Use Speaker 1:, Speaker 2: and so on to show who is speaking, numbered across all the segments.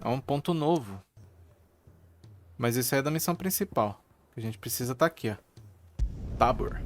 Speaker 1: É um ponto novo. Mas isso aí é da missão principal. A gente precisa estar aqui, ó. Tabor.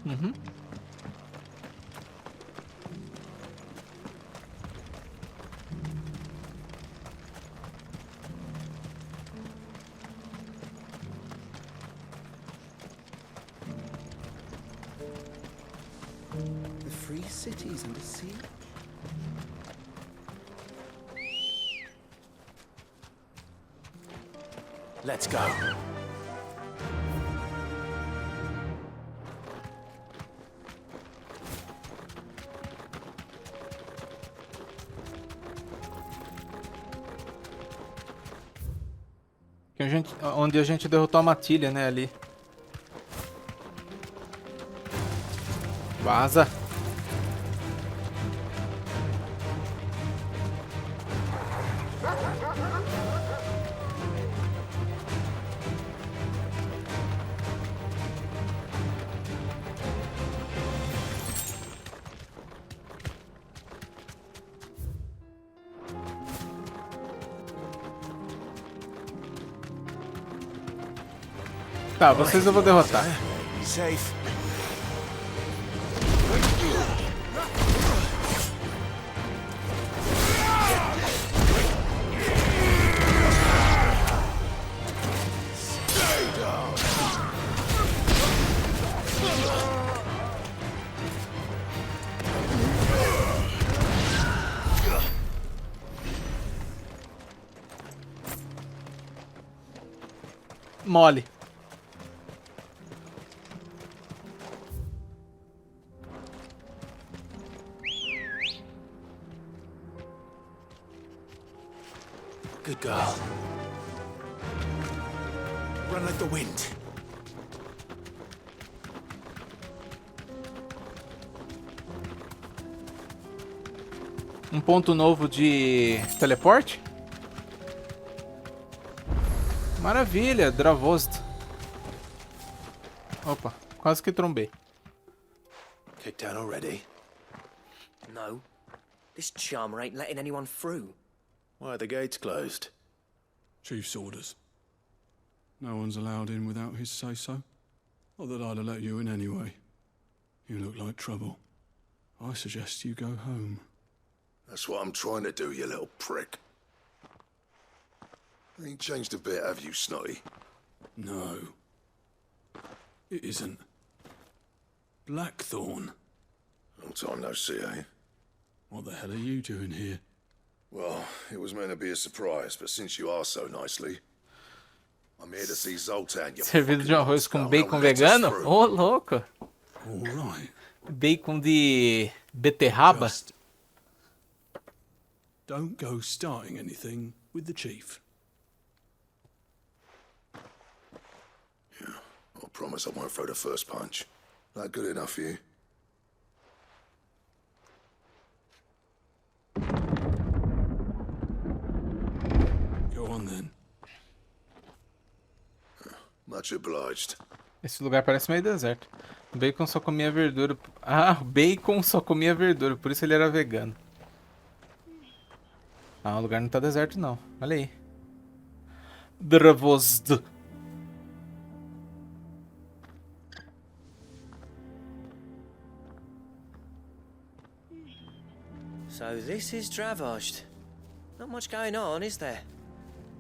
Speaker 1: Uhum.
Speaker 2: The free cities under siege?
Speaker 3: Let's go.
Speaker 1: Onde a gente derrotou a matilha, né, ali. Vaza. Tá, vocês eu vou derrotar.
Speaker 3: Safe.
Speaker 1: Mole.
Speaker 3: Good girl. Run like the wind.
Speaker 1: Um ponto novo de teleporte? Maravilha, Dravozd. Opa, quase que trombei.
Speaker 3: Kicked down already?
Speaker 4: No. This charmer ain't letting anyone through.
Speaker 3: Why are the gates closed?
Speaker 5: Chief's orders. No one's allowed in without his say-so. Not that I'd have let you in anyway. You look like trouble. I suggest you go home.
Speaker 6: That's what I'm trying to do, you little prick. Ain't changed a bit, have you, Snotty?
Speaker 5: No. It isn't. Blackthorn.
Speaker 6: Long time no see, eh?
Speaker 5: What the hell are you doing here?
Speaker 6: Well, it was meant to be a surprise, but since you are so nicely, I'm here to see Zoltan. You
Speaker 1: Servido de arroz com
Speaker 6: fucking
Speaker 1: bacon
Speaker 6: bastard. Let us
Speaker 1: vegano?
Speaker 6: through.
Speaker 1: Ô, louco.
Speaker 5: All right.
Speaker 1: Bacon de beterraba?
Speaker 5: Just don't go starting anything with the chief.
Speaker 6: Yeah, I promise I won't throw the first punch. That good enough for you?
Speaker 5: Go on then.
Speaker 6: Much obliged.
Speaker 1: Esse lugar parece meio deserto. O bacon só comia verdura. Ah, o bacon só comia verdura, por isso ele era vegano. Ah, o lugar não tá deserto não. Olha aí. Dravozd.
Speaker 4: So this is Dravozd. Not much going on, is there?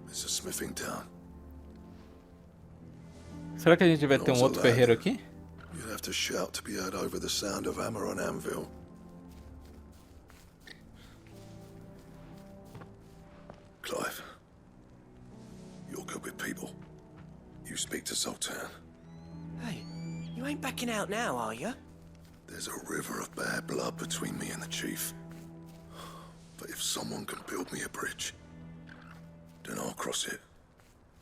Speaker 6: It's a smithing town.
Speaker 1: Será que a gente vai ter um outro ferreiro aqui?
Speaker 6: You'd have to shout to be heard over the sound of hammer on anvil. Clive, you're good with people. You speak to Zoltan.
Speaker 4: Hey, you ain't backing out now, are you?
Speaker 6: There's a river of bad blood between me and the chief. But if someone can build me a bridge, then I'll cross it.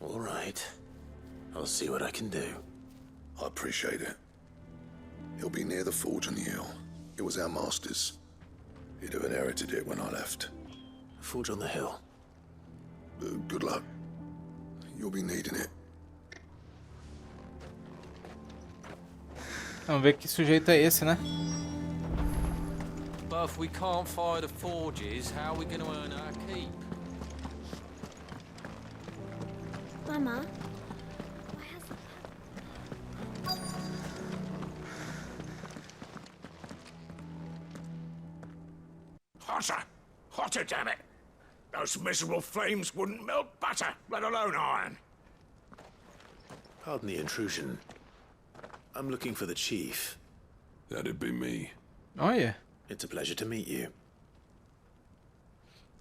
Speaker 3: All right. I'll see what I can do.
Speaker 6: I appreciate it. He'll be near the forge on the hill. It was our master's. He'd have inherited it when I left.
Speaker 3: Forge on the hill.
Speaker 6: Good luck. You'll be needing it.
Speaker 1: Vamos ver que sujeito é esse, né?
Speaker 7: But if we can't fire the forges, how are we going to earn our keep?
Speaker 8: Mama,
Speaker 9: Hotter! Hotter, damn it! Those miserable flames wouldn't melt butter, let alone iron.
Speaker 3: Pardon the intrusion. I'm looking for the chief.
Speaker 5: That'd be me.
Speaker 1: Olha.
Speaker 3: It's a pleasure to meet you.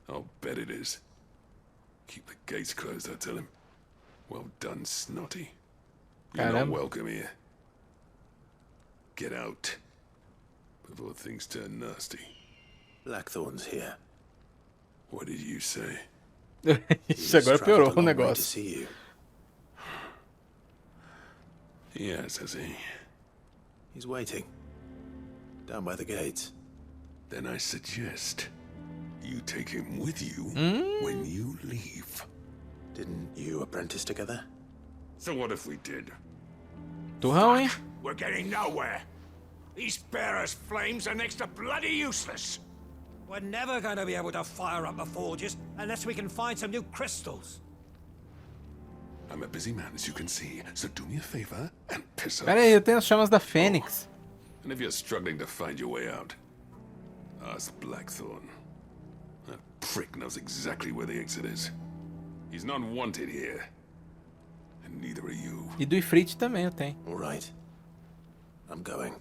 Speaker 5: I'll bet it is. Keep the gates closed, I tell him. Well done, Snotty. You're not
Speaker 1: Caramba.
Speaker 5: welcome here. Get out. Before things turn nasty.
Speaker 3: Blackthorn's here.
Speaker 5: What did you say?
Speaker 1: Isso agora piorou o
Speaker 3: To
Speaker 1: negócio.
Speaker 3: see you.
Speaker 5: Yes, has he?
Speaker 3: He's waiting. Down by the gates.
Speaker 5: Then I suggest you take him with you when you leave.
Speaker 3: Didn't you apprentice together?
Speaker 9: So what if we did?
Speaker 1: Turrão, hein?
Speaker 9: We're getting nowhere. These bearers' flames are next to bloody useless.
Speaker 2: We're never going to be able to fire up the forges unless we can find some new crystals.
Speaker 5: I'm a busy man, as you can see, so do me a favor and piss off.
Speaker 1: Pera aí, eu tenho as chamas da Fênix.
Speaker 5: And if you're struggling to find your way out, ask Blackthorn. That prick knows exactly where the exit is. He's not wanted here. And neither are you.
Speaker 1: E do Ifrit também eu tenho.
Speaker 3: All right. I'm going.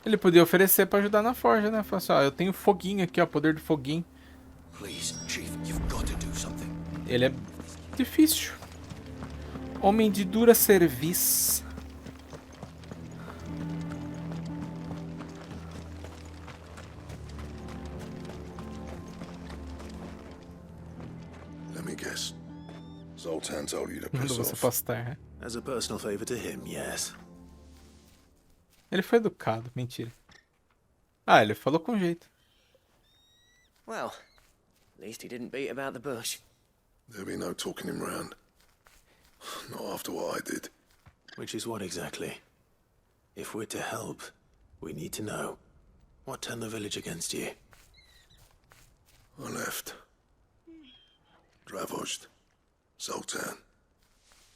Speaker 1: Ele podia oferecer pra ajudar na forja, né? Falar assim, ó, eu tenho foguinho aqui, ó, poder do foguinho.
Speaker 2: Please, Chief, you've got to do something.
Speaker 1: Ele é difícil. Homem de dura serviço.
Speaker 6: Let me guess. Zoltan told you to
Speaker 1: Mandou
Speaker 6: piss
Speaker 1: você
Speaker 6: off.
Speaker 1: postar, né?
Speaker 3: As a personal favor to him, yes.
Speaker 1: Ele foi educado, mentira. Ah, ele falou com jeito.
Speaker 4: Well, at least he didn't beat about the bush.
Speaker 6: There'll be no talking him round. Not after what I did.
Speaker 3: Which is what exactly? If we're to help, we need to know. What turned the village against you?
Speaker 6: I left. Dravozd. Zoltan.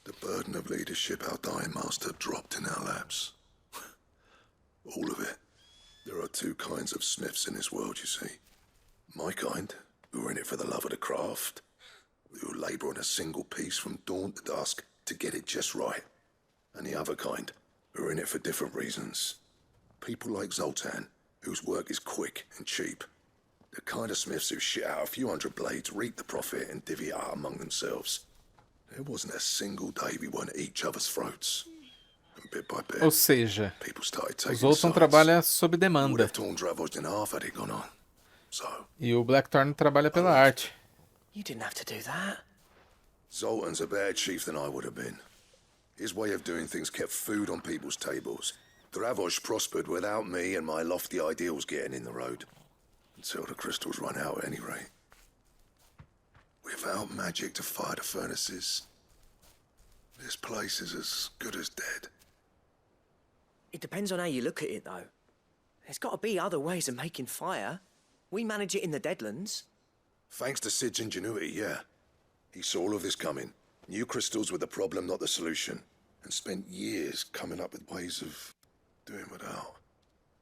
Speaker 6: The burden of leadership our dying master dropped in our laps. All of it. There are two kinds of smiths in this world, you see. My kind, who are in it for the love of the craft, who labour on a single piece from dawn to dusk to get it just right. And the other kind, who are in it for different reasons. People like Zoltan, whose work is quick and cheap. The kind of smiths who shit out a few hundred blades, reap the profit, and divvy it out among themselves. There wasn't a single day we weren't at each other's throats. And bit by bit,
Speaker 1: Ou seja,
Speaker 6: people started
Speaker 1: o
Speaker 6: taking
Speaker 1: Zoltan
Speaker 6: sides.
Speaker 1: trabalha sob
Speaker 6: Would
Speaker 1: demanda.
Speaker 6: have torn Dravozd in half had it gone on. So,
Speaker 1: E o Blackthorn trabalha pela arte.
Speaker 4: You didn't have to do that.
Speaker 6: Zoltan's a better chief than I would have been. His way of doing things kept food on people's tables. Dravozd prospered without me and my lofty ideals getting in the road. Until the crystals run out at any rate. Without magic to fire the furnaces, this place is as good as dead.
Speaker 4: It depends on how you look at it, though. There's got to be other ways of making fire. We manage it in the Deadlands.
Speaker 6: Thanks to Sid's ingenuity, yeah. He saw all of this coming. Knew crystals were the problem, not the solution. And spent years coming up with ways of doing without.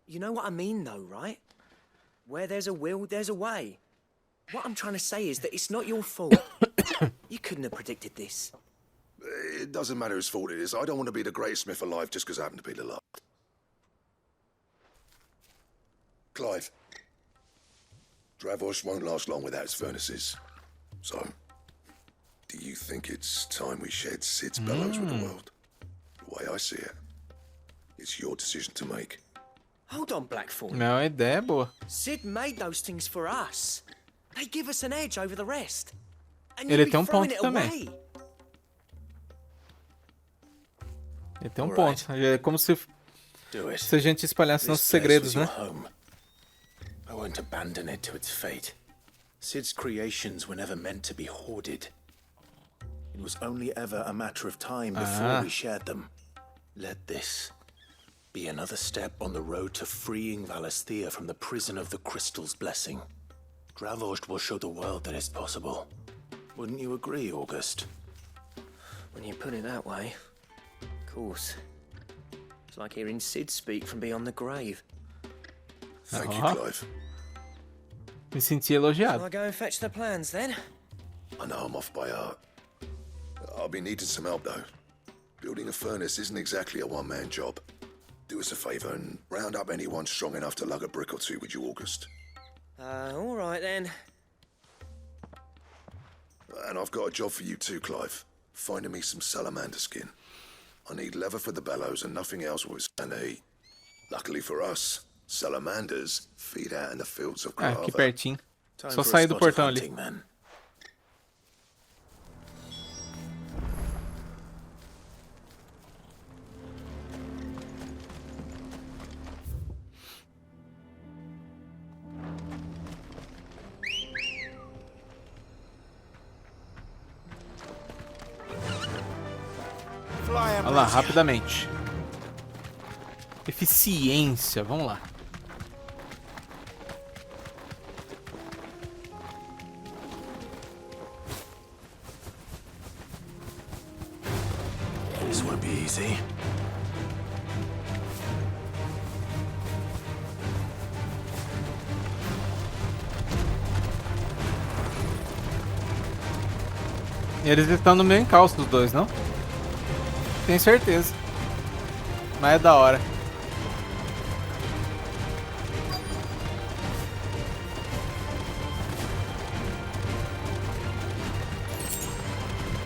Speaker 4: You know what I mean, though, right? Where there's a will, there's a way. What I'm trying to say is that it's not your fault. You couldn't have predicted this.
Speaker 6: It doesn't matter whose fault it is. I don't want to be the greatest smith alive just because I happen to be the last. Clive. Dravozd won't last long without its furnaces. So, do you think it's time we shared Sid's bellows with the world? The way I see it, it's your decision to make.
Speaker 4: Hold on, Blackthorn.
Speaker 1: Não, a ideia é boa.
Speaker 4: Sid made those things for us. They give us an edge over the rest. And
Speaker 1: Ele
Speaker 4: you'd
Speaker 1: tem
Speaker 4: be
Speaker 1: ponto
Speaker 4: throwing it
Speaker 1: também.
Speaker 4: away.
Speaker 1: Ele tem um ponto. É como se
Speaker 3: Do it.
Speaker 1: a gente espalhasse nossos
Speaker 3: This place
Speaker 1: segredos,
Speaker 3: was
Speaker 1: né?
Speaker 3: your home. I won't abandon it to its fate. Cid's creations were never meant to be hoarded. It was only ever a matter of time before we shared them. Let this be another step on the road to freeing Valisthea from the prison of the Crystal's blessing. Dravozd will show the world that it's possible. Wouldn't you agree, August?
Speaker 4: When you put it that way, of course. It's like hearing Cid speak from beyond the grave.
Speaker 6: Thank you, Clive.
Speaker 1: Me senti
Speaker 4: Shall
Speaker 1: elogiado.
Speaker 4: I go and fetch the plans then?
Speaker 6: I know I'm off by heart. I'll be needing some help, though. Building a furnace isn't exactly a one-man job. Do us a favour and round up anyone strong enough to lug a brick or two with you, August.
Speaker 4: All right then.
Speaker 6: And I've got a job for you too, Clive. Finding me some salamander skin. I need leather for the bellows and nothing else will stand to eat. Luckily for us, salamanders feed out in the fields of
Speaker 1: Ah, aqui
Speaker 6: Grava.
Speaker 1: pertinho.
Speaker 3: Time
Speaker 1: Só
Speaker 3: for a
Speaker 1: sair do
Speaker 3: spot of
Speaker 1: portão ali.
Speaker 3: hunting, then.
Speaker 1: Olha lá, rapidamente. Eficiência, vamos lá.
Speaker 3: This won't be easy.
Speaker 1: Eles estão no meio encalço dos dois, não? Tenho certeza. Mas é da hora.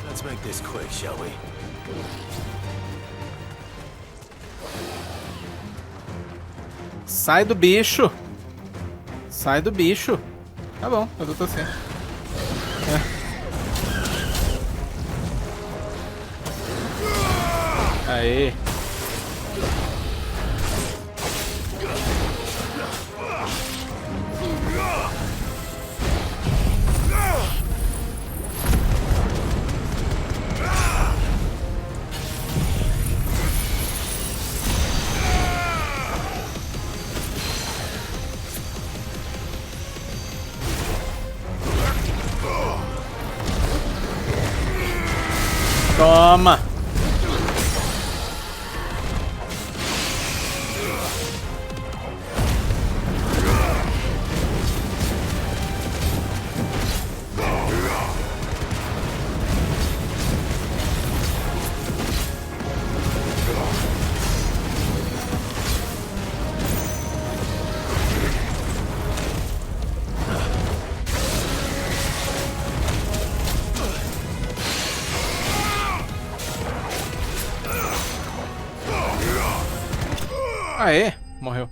Speaker 3: Let's make this quick, shall we?
Speaker 1: Sai do bicho. Sai do bicho. Tá bom, eu tô assim. Aê. Toma. Aê, morreu.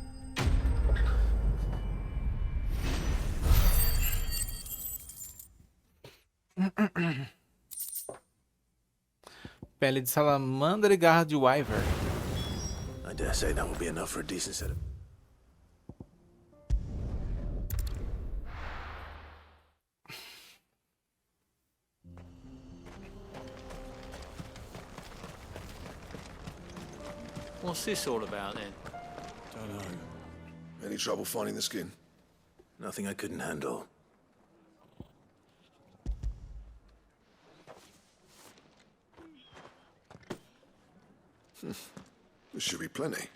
Speaker 1: Pele de salamandra e garra de wyvern.
Speaker 3: I dare say that will be enough for a decent set of...
Speaker 7: What's this all about then?
Speaker 3: Don't know.
Speaker 6: Any trouble finding the skin?
Speaker 3: Nothing I couldn't handle.
Speaker 6: There should be plenty.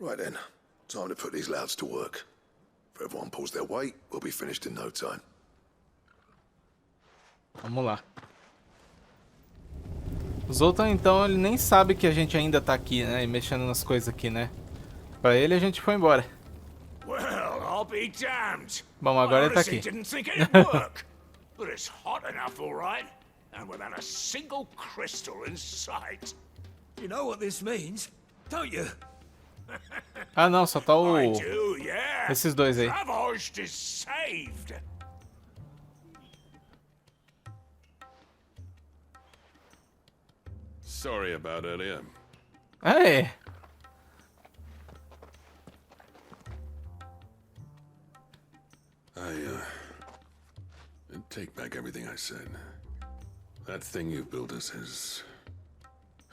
Speaker 6: Right then, time to put these louds to work. If everyone pulls their weight, we'll be finished in no time.
Speaker 1: Vamos lá. O Zoltan, então, ele nem sabe que a gente ainda tá aqui, né? E mexendo nas coisas aqui, né? Pra ele, a gente foi embora.
Speaker 9: Well, I'll be damned.
Speaker 1: Bom, agora ele tá
Speaker 9: honestly
Speaker 1: aqui.
Speaker 9: didn't think it'd work. But it's hot enough, all right. And without a single crystal in sight. You know what this means, don't you?
Speaker 1: Ah, não, só tá o...
Speaker 9: I do, yeah.
Speaker 1: Esses dois aí.
Speaker 9: Dravozd is saved.
Speaker 5: Sorry about earlier.
Speaker 1: Aê.
Speaker 5: I take back everything I said. That thing you built us is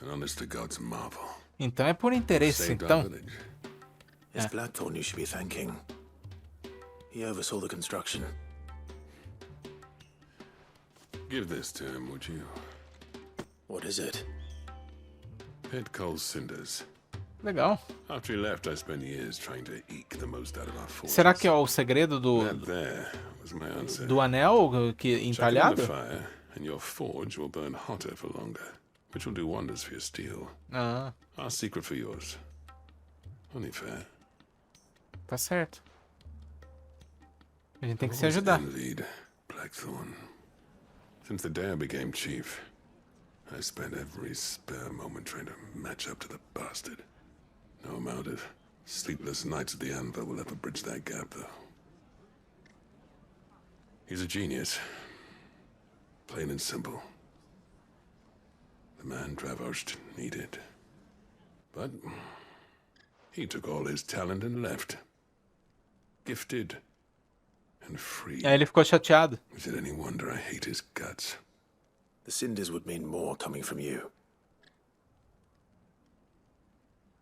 Speaker 5: an honest-to-God's marvel.
Speaker 1: Então é por interesse,
Speaker 5: Saved our
Speaker 1: então.
Speaker 5: village.
Speaker 3: It's Blackthorn you should be thanking. He oversaw the construction.
Speaker 5: Give this to him, would you?
Speaker 3: What is it?
Speaker 5: Pit Cole's cinders.
Speaker 1: Legal.
Speaker 5: After he left, I spent years trying to eke the most out of our forces.
Speaker 1: Será que é o segredo
Speaker 5: That there was my answer.
Speaker 1: do anel que
Speaker 5: Chuck it in
Speaker 1: entalhado?
Speaker 5: the fire, and your forge will burn hotter for longer, which will do wonders for your steel.
Speaker 1: Ah,
Speaker 5: Our secret for yours. Only fair.
Speaker 1: tá certo. A gente tem que se
Speaker 5: Always
Speaker 1: ajudar.
Speaker 5: envied Blackthorn. Since the day I became chief, I spent every spare moment trying to match up to the bastard. No amount of sleepless nights at the anvil will ever bridge that gap, though. He's a genius. Plain and simple. The man Dravozd needed. But he took all his talent and left. Gifted and free.
Speaker 1: Aí ele ficou chateado.
Speaker 5: Is it any wonder I hate his guts?
Speaker 3: The cinders would mean more coming from you.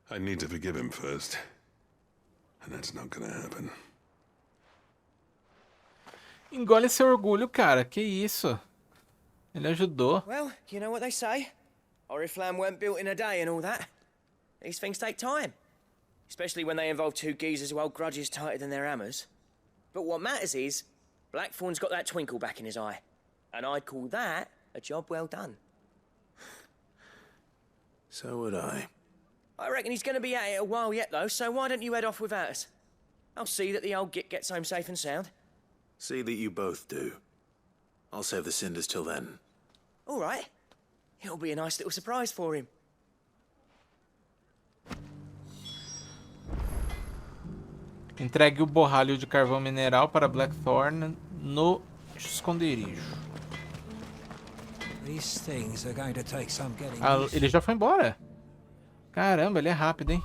Speaker 5: I need to forgive him first. And that's not gonna happen.
Speaker 1: Engole seu orgulho, cara. Que isso? Ele ajudou.
Speaker 4: Well, you know what they say. Oriflamme weren't built in a day and all that. These things take time. Especially when they involve two geezers who hold grudges tighter than their hammers. But what matters is, Blackthorn's got that twinkle back in his eye. And I'd call that a job well done.
Speaker 3: So would I.
Speaker 4: I reckon he's going to be at it a while yet, though, so why don't you head off without us? I'll see that the old git gets home safe and sound.
Speaker 3: See that you both do. I'll save the cinders till then.
Speaker 4: All right. It'll be a nice little surprise for him.
Speaker 1: Entregue o borralho de carvão mineral para Blackthorn no esconderijo.
Speaker 2: These things are going to take some getting
Speaker 1: Ah,
Speaker 2: used.
Speaker 1: ele já foi embora? Caramba, ele é rápido, hein?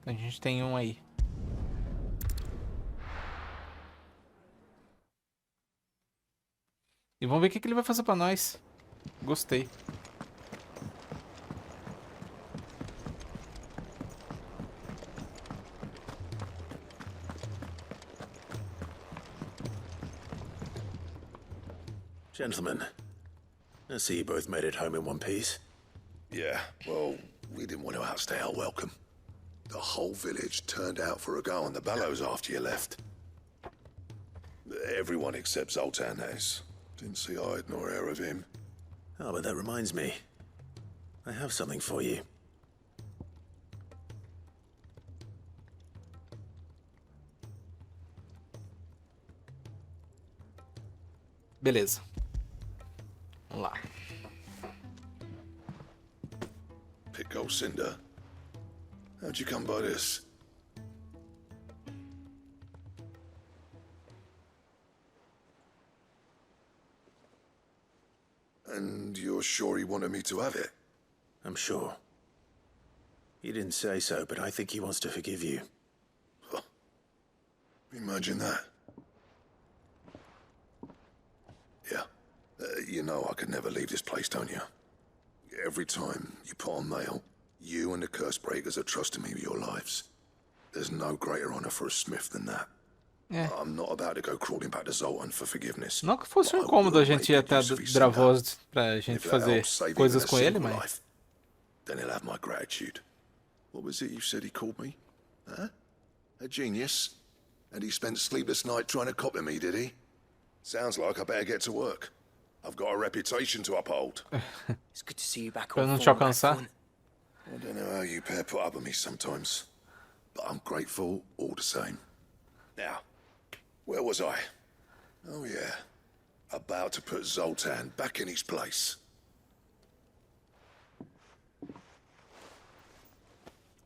Speaker 1: A gente tem um aí. E vamos ver o que ele vai fazer pra nós. Gostei.
Speaker 3: Gentlemen, I see you both made it home in one piece.
Speaker 6: Yeah, well, we didn't want to outstay our welcome. The whole village turned out for a go on the bellows after you left. Everyone except Zoltan has. Didn't see hide nor hair of him.
Speaker 3: Oh, but that reminds me. I have something for you.
Speaker 1: Beleza. Vamos lá.
Speaker 6: Pick Cinder. How'd you come by this? And you're sure he wanted me to have it?
Speaker 3: I'm sure. He didn't say so, but I think he wants to forgive you.
Speaker 6: Huh. Imagine that. Yeah. You know I could never leave this place, don't you? Every time you put on mail, you and the curse breakers are trusting me with your lives. There's no greater honor for a smith than that.
Speaker 1: É.
Speaker 6: I'm not about to go crawling back to Zoltan for forgiveness.
Speaker 1: Não que fosse um
Speaker 6: but I
Speaker 1: incômodo
Speaker 6: will
Speaker 1: a gente
Speaker 6: make
Speaker 1: ir
Speaker 6: a
Speaker 1: até
Speaker 6: use of his
Speaker 1: Dravozd
Speaker 6: cinder.
Speaker 1: pra gente
Speaker 6: If that
Speaker 1: fazer
Speaker 6: helps save
Speaker 1: coisas
Speaker 6: even a
Speaker 1: com ele,
Speaker 6: single
Speaker 1: mas...
Speaker 6: life, then he'll have my gratitude. What was it you said he called me? Huh? A genius? And he spent sleepless night trying to copy me, did he? Sounds like I better get to work. I've got a reputation to uphold.
Speaker 4: It's good to see you back
Speaker 1: Pra
Speaker 4: on
Speaker 1: não te
Speaker 4: form,
Speaker 1: alcançar.
Speaker 4: Blackthorn.
Speaker 6: I don't know how you pair put up with me sometimes, but I'm grateful all the same. Now, where was I? Oh yeah, about to put Zoltan back in his place.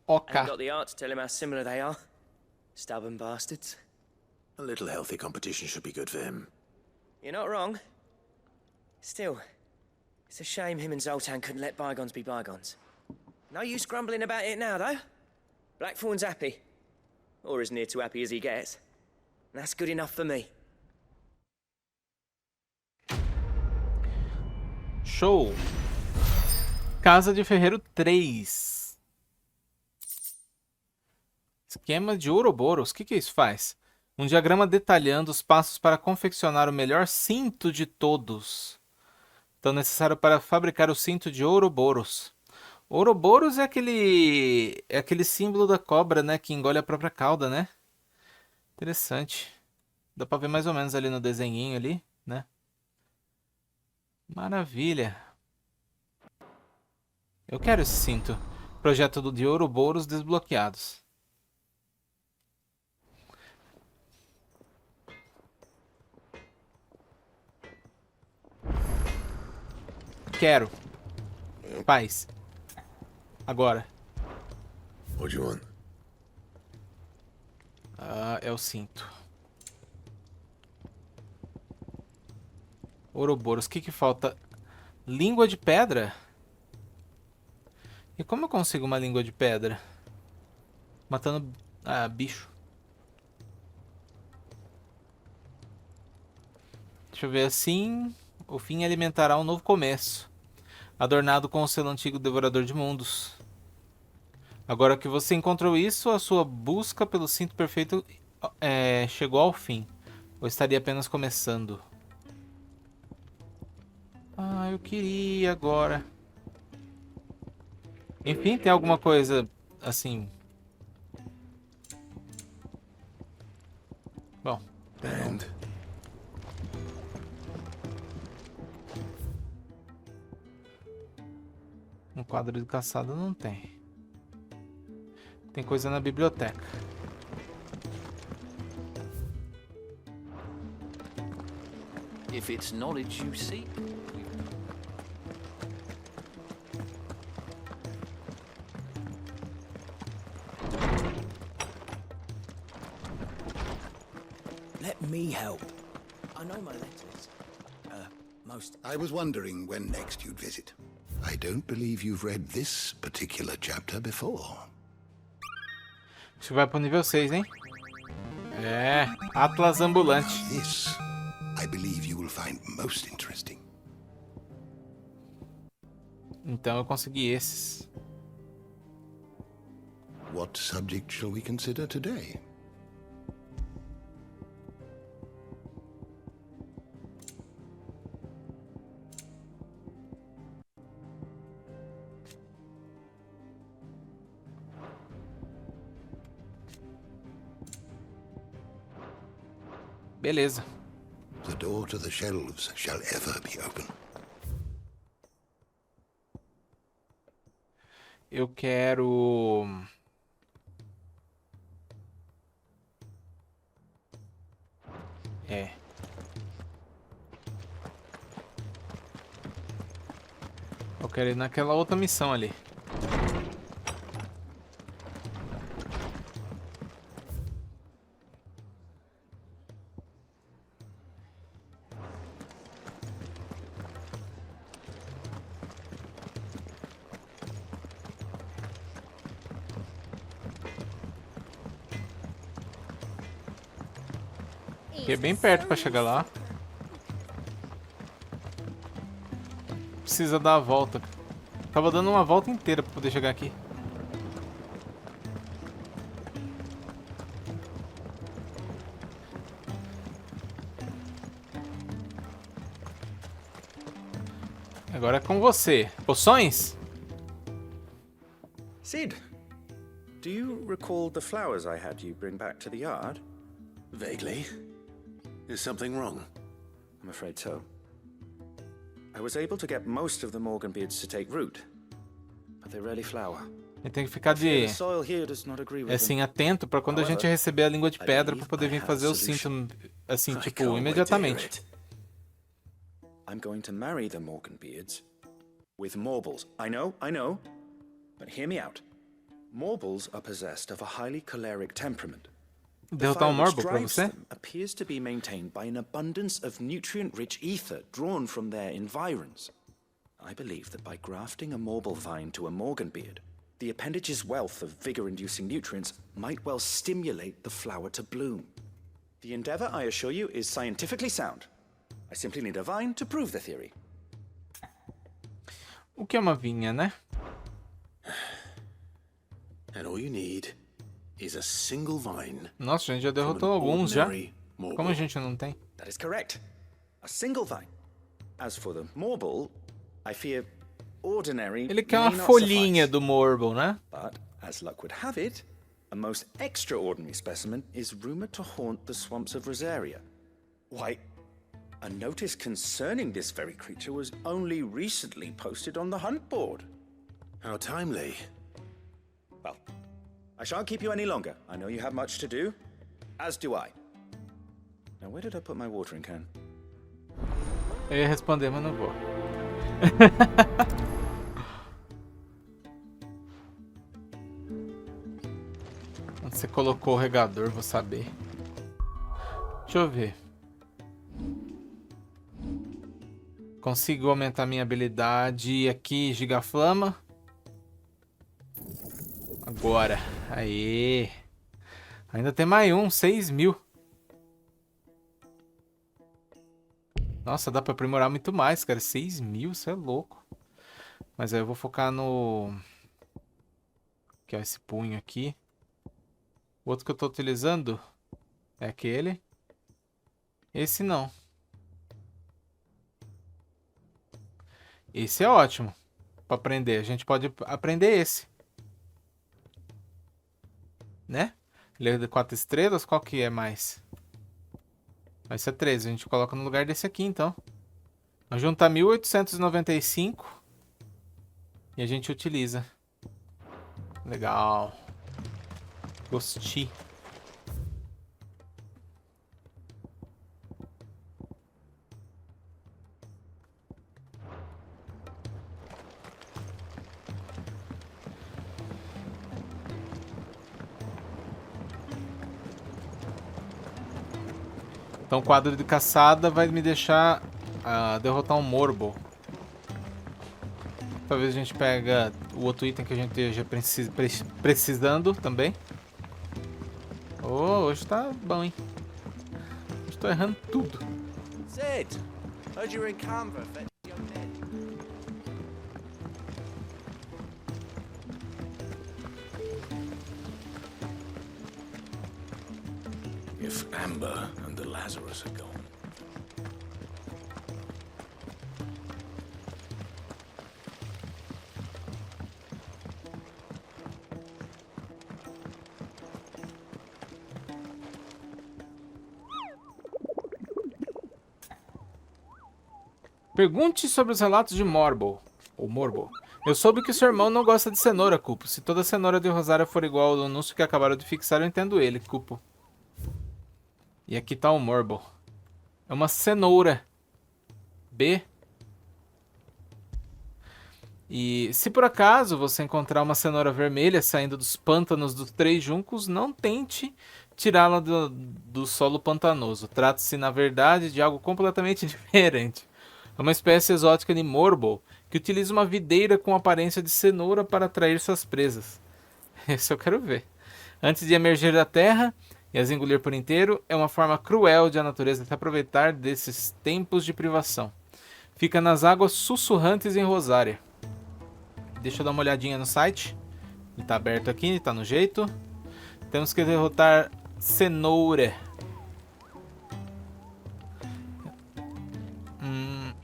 Speaker 4: Ain't
Speaker 1: Ok.
Speaker 4: got the art to tell him how similar they are. Stubborn bastards.
Speaker 3: A little healthy competition should be good for him.
Speaker 4: You're not wrong. Still, It's a shame him and Zoltan couldn't let bygones be bygones. No use grumbling about it now, though. Blackthorn's happy. Or as near to happy as he gets. And that's good enough for me.
Speaker 1: Show. Casa de Ferreiro 3. Esquema de Ouroboros. O que isso faz? Um diagrama detalhando os passos para confeccionar o melhor cinto de todos. Então, necessário para fabricar o cinto de Ouroboros. Ouroboros é aquele símbolo da cobra, né? Que engole a própria cauda, né? Interessante. Dá pra ver mais ou menos ali no desenhinho ali, né? Maravilha. Eu quero esse cinto. Projeto de Ouroboros desbloqueados. Quero. Paz. Agora.
Speaker 6: What do you want?
Speaker 1: É o cinto. Ouroboros. O que falta? Língua de pedra? E como eu consigo uma língua de pedra? Matando... bicho. Deixa eu ver assim. O fim alimentará um novo começo. Adornado com o selo antigo devorador de mundos. Agora que você encontrou isso, a sua busca pelo cinto perfeito chegou ao fim. Ou estaria apenas começando? Eu queria agora. Enfim, tem alguma coisa assim... Bom. Um quadro de caçada não tem. Tem coisa na biblioteca.
Speaker 7: If it's knowledge you seek.
Speaker 9: Let me help. I know my letters. Most.
Speaker 10: I was wondering when next you'd visit. I don't believe you've read this particular chapter before.
Speaker 1: Acho que vai pro nível 6, hein? Atlas ambulante.
Speaker 10: This, I believe you will find most interesting.
Speaker 1: Então eu consegui esses.
Speaker 10: What subject shall we consider today?
Speaker 1: Beleza.
Speaker 10: The door to the shelves shall ever be open.
Speaker 1: Eu quero... Eu quero ir naquela outra missão ali. Fiquei bem perto pra chegar lá. Precisa dar a volta. Tava dando uma volta inteira pra poder chegar aqui. Agora é com você. Poções?
Speaker 3: Cid, do you recall the flowers I had you bring back to the yard?
Speaker 6: Vaguely. Is something wrong?
Speaker 3: I'm afraid so. I was able to get most of the Morganbeards to take root, but they rarely flower.
Speaker 1: Ele tem que ficar
Speaker 3: The soil here does not agree with them.
Speaker 1: assim, atento pra quando a gente receber a língua de pedra pra poder vir fazer o cinto, assim, tipo, imediatamente.
Speaker 3: I'm going to marry the Morganbeards with Morbles. I know, but hear me out. Morbles are possessed of a highly choleric temperament.
Speaker 1: Derrotar um Morble pra você?
Speaker 3: Appears to be maintained by an abundance of nutrient-rich ether drawn from their environs. I believe that by grafting a Morble vine to a Morganbeard, the appendage's wealth of vigor-inducing nutrients might well stimulate the flower to bloom. The endeavor, I assure you, is scientifically sound. I simply need a vine to prove the theory.
Speaker 1: O que é uma vinha, né?
Speaker 3: And all you need is a single vine.
Speaker 1: Nossa, a gente já derrotou alguns já. Como a gente não tem?
Speaker 3: That is correct. A single vine. As for the Morble, I fear ordinary.
Speaker 1: Ele quer uma
Speaker 3: may not
Speaker 1: folhinha
Speaker 3: suffice.
Speaker 1: do Morble, né?
Speaker 3: But as luck would have it, a most extraordinary specimen is rumored to haunt the swamps of Rosaria. Why, a notice concerning this very creature was only recently posted on the hunt board. How timely. Well, I shan't keep you any longer. I know you have much to do, as do I. Now, where did I put my watering can?
Speaker 1: Eu ia responder, mas não vou. Onde você colocou o regador, vou saber. Deixa eu ver. Consigo aumentar minha habilidade aqui, Gigaflama. Agora. Aê. Ainda tem mais um, 6.000. Nossa, dá pra aprimorar muito mais, cara. 6.000, isso é louco. Mas aí eu vou focar no... Que é esse punho aqui. O outro que eu tô utilizando é aquele. Esse não. Esse é ótimo pra aprender. A gente pode aprender esse. Né? Ele é de 4 estrelas. Qual que é mais? Vai ser 13. A gente coloca no lugar desse aqui, então. Vamos juntar 1.895. E a gente utiliza. Legal. Gostei. Então o quadro de caçada vai me deixar derrotar um Morble. Talvez a gente pega o outro item que a gente esteja precisando também. Oh, hoje tá bom, hein? Hoje tô errando tudo.
Speaker 4: Sid, heard you were in Canberra fetching your Ned.
Speaker 3: If Amber and the Lazarus are gone.
Speaker 1: Pergunte sobre os relatos de Morble. Ou Morble. Eu soube que seu irmão não gosta de cenoura, Cupo. Se toda cenoura de Rosária for igual ao anúncio que acabaram de fixar, eu entendo ele, Cupo. E aqui tá o Morble. É uma cenoura. B. E se por acaso você encontrar uma cenoura vermelha saindo dos pântanos dos 3 juncos, não tente tirá-la do solo pantanoso. Trata-se, na verdade, de algo completamente diferente. É uma espécie exótica de Morble que utiliza uma videira com aparência de cenoura para atrair suas presas. Esse eu quero ver. Antes de emergir da terra e as engolir por inteiro, é uma forma cruel de a natureza se aproveitar desses tempos de privação. Fica nas águas sussurrantes em Rosária. Deixa eu dar uma olhadinha no site. Ele está aberto aqui, está no jeito. Temos que derrotar cenoura.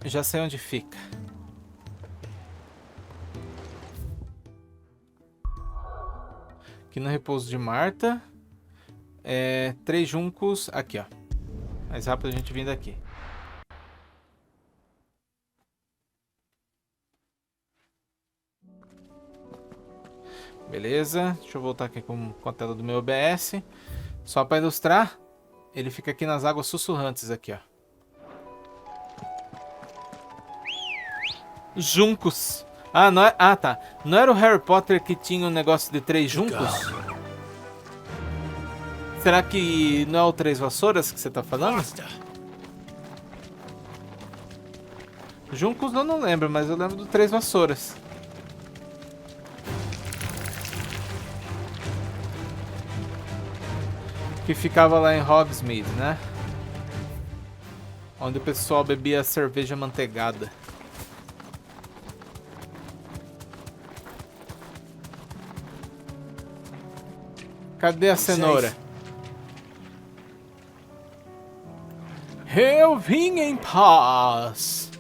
Speaker 1: Já sei onde fica. Aqui no repouso de Marta. 3 juncos. Aqui, ó. Mais rápido a gente vindo aqui. Beleza. Deixa eu voltar aqui com a tela do meu OBS. Só para ilustrar. Ele fica aqui nas águas sussurrantes. Aqui, ó. Juncos. Não é... tá. Não era o Harry Potter que tinha um negócio de 3 juncos? Será que não é o 3 vassouras que você tá falando? Juncos eu não lembro, mas eu lembro do Três Vassouras. Que ficava lá em Hogsmeade, né? Onde o pessoal bebia cerveja manteigada. Cadê a cenoura? Eu vim em paz.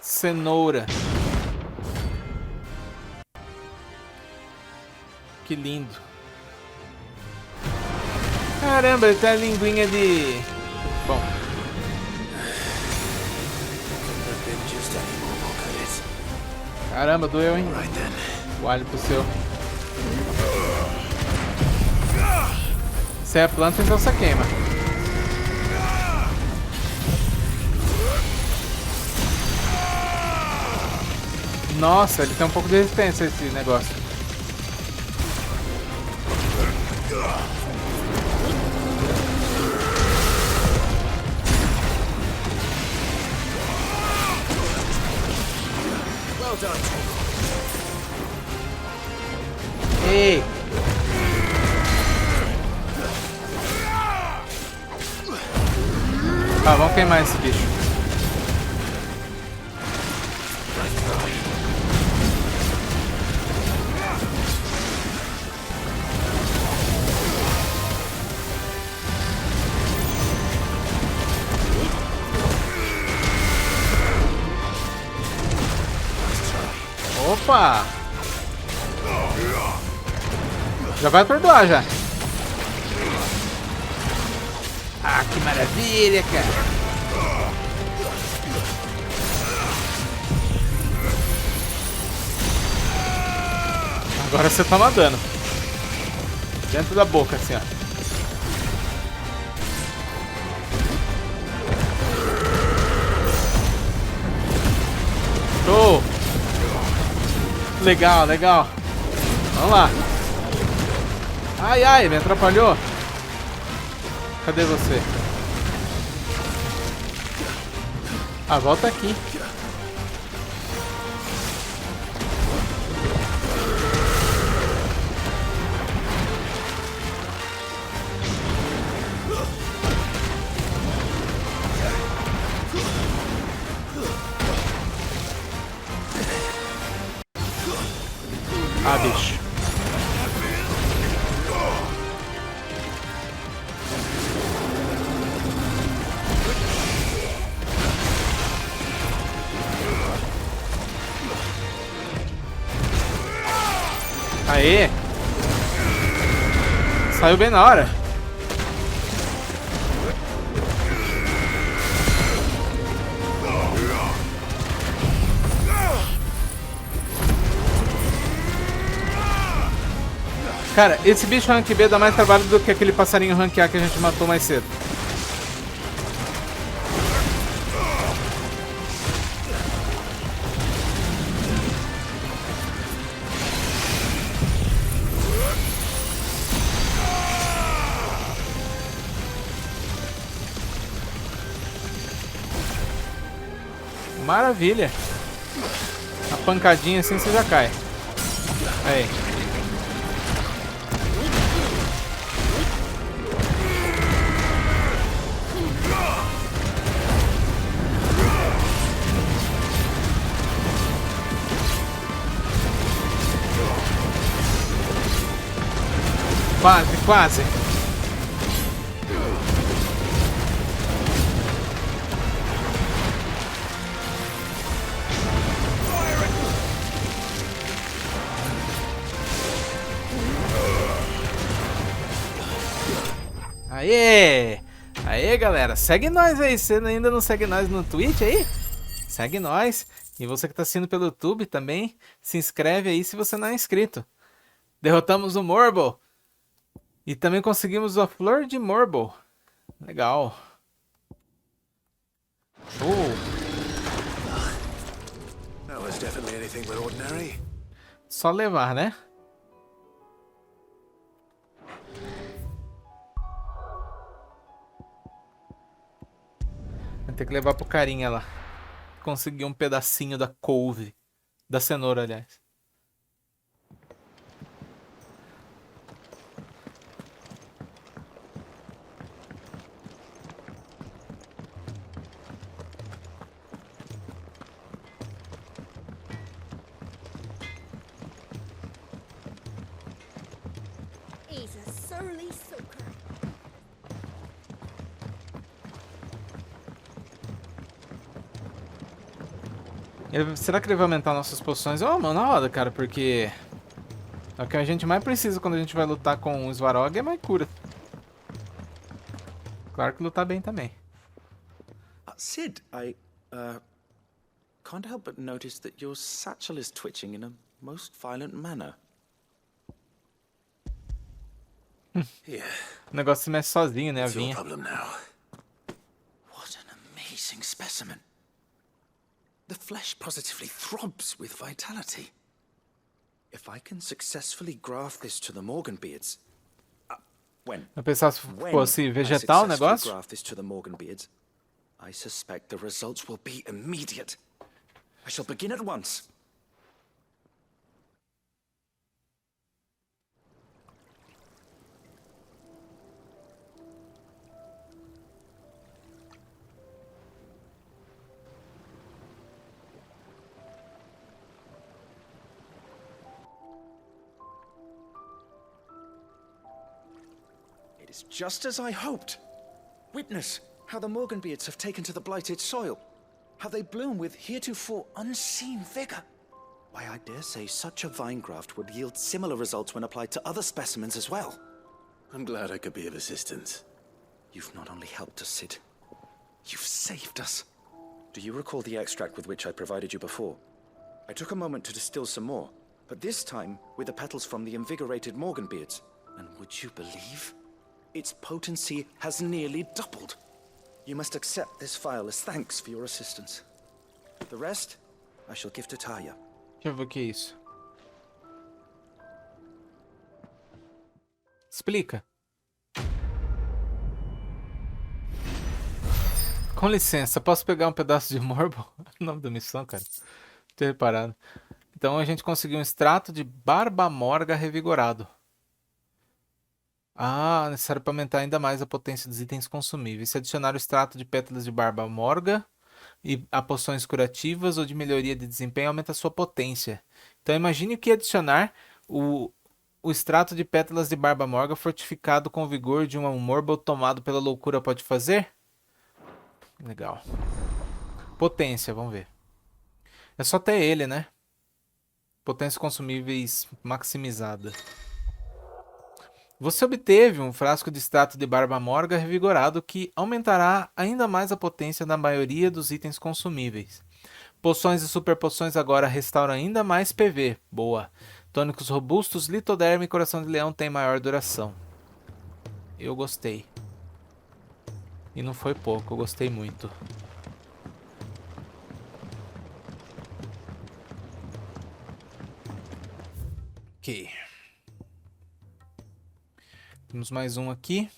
Speaker 1: Cenoura. Que lindo. Caramba, ele tem a linguinha de... Bom. Caramba, doeu, hein? O hálito seu. Se é planta, então você queima. Nossa, ele tem um pouco de resistência esse negócio. Ei! Tá, vamos queimar esse bicho. Opa! Já vai perdoar já. Ah, que maravilha, cara. Agora você toma dano. Dentro da boca, assim, ó. Show! Legal, legal. Vamos lá. Ai, ai, me atrapalhou. Cadê você? Ah, volta aqui. Ah, bicho. Aê! Saiu bem na hora. Cara, esse bicho rank B dá mais trabalho do que aquele passarinho rank A que a gente matou mais cedo. Maravilha. A pancadinha assim você já cai. Aí. Quase, quase. Aê! Aê, galera. Segue nós aí. Você ainda não segue nós no Twitch aí? Segue nós. E você que tá assistindo pelo YouTube também, se inscreve aí se você não é inscrito. Derrotamos o Morbo. E também conseguimos a Flor de Morbo. Legal.
Speaker 3: That was definitely anything but ordinary.
Speaker 1: Só levar, né? Vai ter que levar pro carinha lá. Conseguir um pedacinho da couve. Da cenoura, aliás.
Speaker 8: He's a surly soaker.
Speaker 1: Será que ele vai aumentar nossas poções? Ó, mano, na roda, cara, porque... É o que a gente mais precisa quando a gente vai lutar com o Svarog é mais cura. Claro que lutar bem também.
Speaker 3: Cid, I can't help but notice that your satchel is twitching in a most violent manner. Here,
Speaker 1: O negócio se mexe sozinho, né? A
Speaker 3: it's your
Speaker 1: vinha.
Speaker 3: problem now. What an amazing specimen. The flesh positively throbs with vitality. If I can successfully graft this to the Morganbeards,
Speaker 1: Eu pensava se
Speaker 3: when
Speaker 1: fosse
Speaker 3: I
Speaker 1: vegetal o
Speaker 3: successfully
Speaker 1: negócio.
Speaker 3: graft this to the Morganbeards, I suspect the results will be immediate. I shall begin at once. It is just as I hoped. Witness how the Morganbeards have taken to the blighted soil. How they bloom with heretofore unseen vigor. Why, I dare say such a vine graft would yield similar results when applied to other specimens as well. I'm glad I could be of assistance. You've not only helped us, Cid. You've saved us. Do you recall the extract with which I provided you before? I took a moment to distill some more, but this time with the petals from the invigorated Morganbeards. And would you believe? Its potency has nearly doubled. You must accept this vial as thanks for your assistance. The rest, I shall give to Taya.
Speaker 1: Deixa eu ver o que é isso. Explica. Com licença, posso pegar um pedaço de morbo? O nome da missão, cara. Não tinha reparado. Então a gente conseguiu um extrato de barba morga revigorado. Ah, necessário para aumentar ainda mais a potência dos itens consumíveis. Se adicionar o extrato de pétalas de barba morga e a poções curativas ou de melhoria de desempenho, aumenta a sua potência. Então imagine o que adicionar o extrato de pétalas de barba morga fortificado com o vigor de um morbo tomado pela loucura pode fazer? Legal. Potência, vamos ver. É só ter ele, né? Potência consumíveis maximizada. Você obteve um frasco de extrato de barba morga revigorado que aumentará ainda mais a potência da maioria dos itens consumíveis. Poções e super poções agora restauram ainda mais PV. Boa. Tônicos robustos, litoderme e coração de leão têm maior duração. Eu gostei. E não foi pouco, eu gostei muito. Ok. Temos mais um aqui.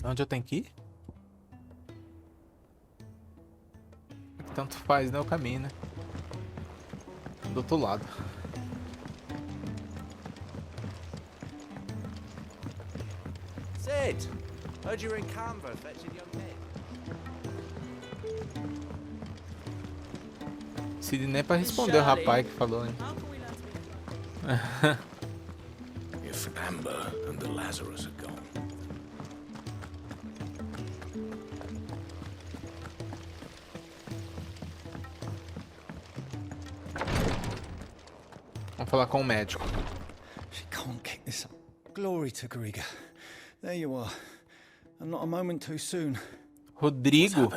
Speaker 1: Onde eu tenho que ir? Tanto faz, né? O caminho, né? Do outro lado.
Speaker 11: Cid, heard you were in Canva fetching young men.
Speaker 1: Cid nem pra responder o rapaz que falou, hein?
Speaker 3: If Amber and the Lazarus are gone.
Speaker 1: Vamos falar com o médico.
Speaker 12: She can't kick this up. Glory to Griga. There you are. And not a moment too soon.
Speaker 1: Rodrigo.